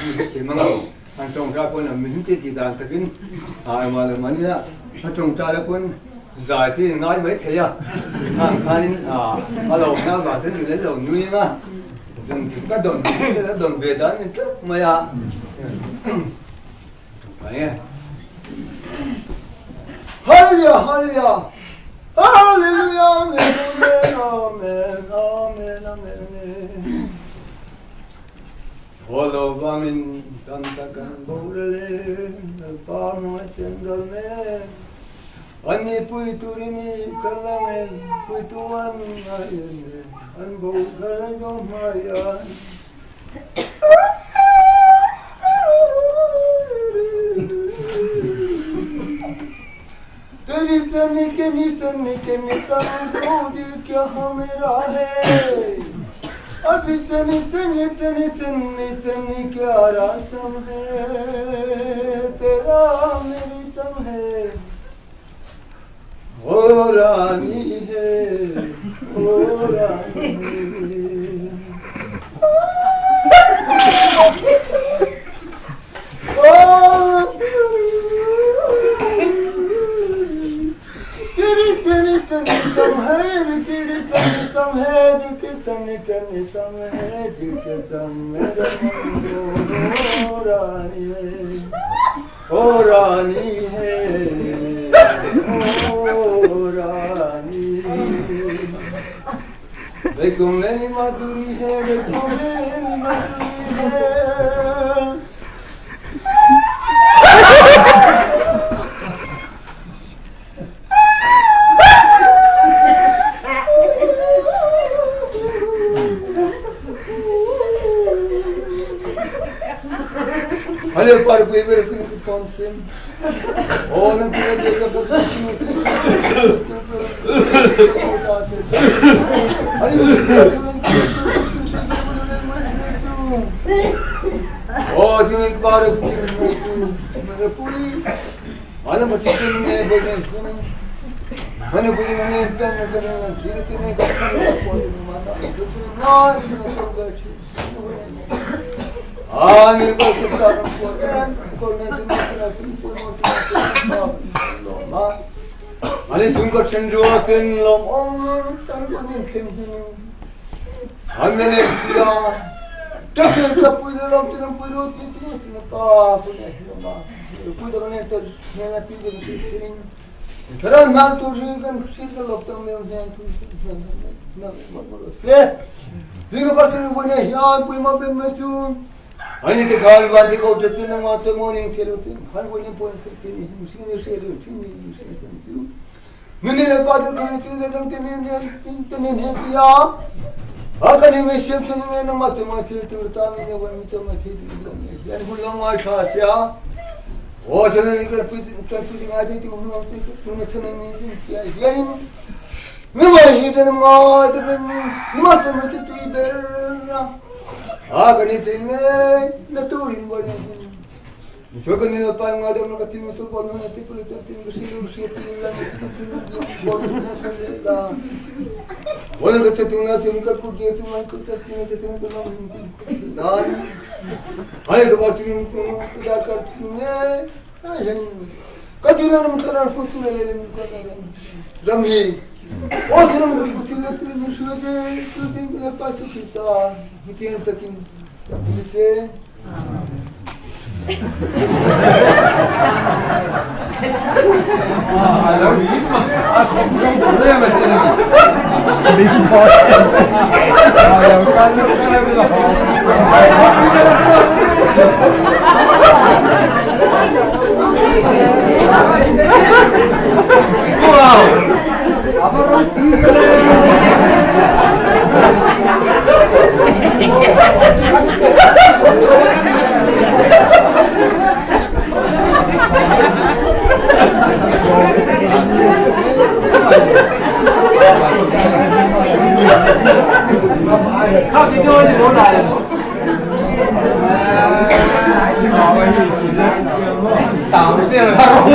mga ang tongkra pun minti tidak takin malam mana ang tongkra pun zati ngai mai thaya kanin kalau na ba sen ni lo nui ma sen ka don bedan ni maya maya hallelujah hallelujah amen amen amen Holo vamin tantakan borele alpano etendalme Ani puiturini kalamen puituan ayene anbo kalazom mayan Teristani ke nistani kodi kya hamera hai अब इस तनी क्या रासम है तेरा मेरी सम है ओ रानी है ओ रानी ओ रानी है ओ रानी देखो मेरी मधुरी है देखो मेरी मधुरी है Olha para o beber aqui no tom sempre. Olha para o beber aqui no Oh, tinha que parar o puri. Olha para o beber Mana punya ni kan kan dia sini kan mana itu mana ni bos sekarang korban Mari jumpa cenderuakan lom tan konin semsem Hamile dia tak kapul lom tu perut itu apa punya lom punya ni tu nanti jadi Terang nan tu kan kita loktam yang tu na se Diga pasal punya hian punya mabe macam Ani te khal bandi ko utse na ma to morning khelo se khal punya point ke ni musin ni se ru tin ni musin se tu Nini le pa ko ni tin se tin ni ya Akani me shem se ni na ma to ma ke tu ta ni ne wan mi to ma ke ni ya ni lo ma kha ya Oh, saya ni kerana pergi ngaji tu orang tu macam ni dia. Jadi, ni macam itu nama tu macam tu iber. Agar ni tinggal naturin boleh. Misalkan ni lepas ngaji mereka tim masuk bola nanti perlu tim bersih tim lah bola lah. Bola kecil tim nanti mereka kurdi semua kecil tim tu nan. Hai tu macam tu kita kerja. Kajian makanan fosil ramai. Oh, senang fosil tu ni sudah lepas kita kita takin se. Tạo tiền là không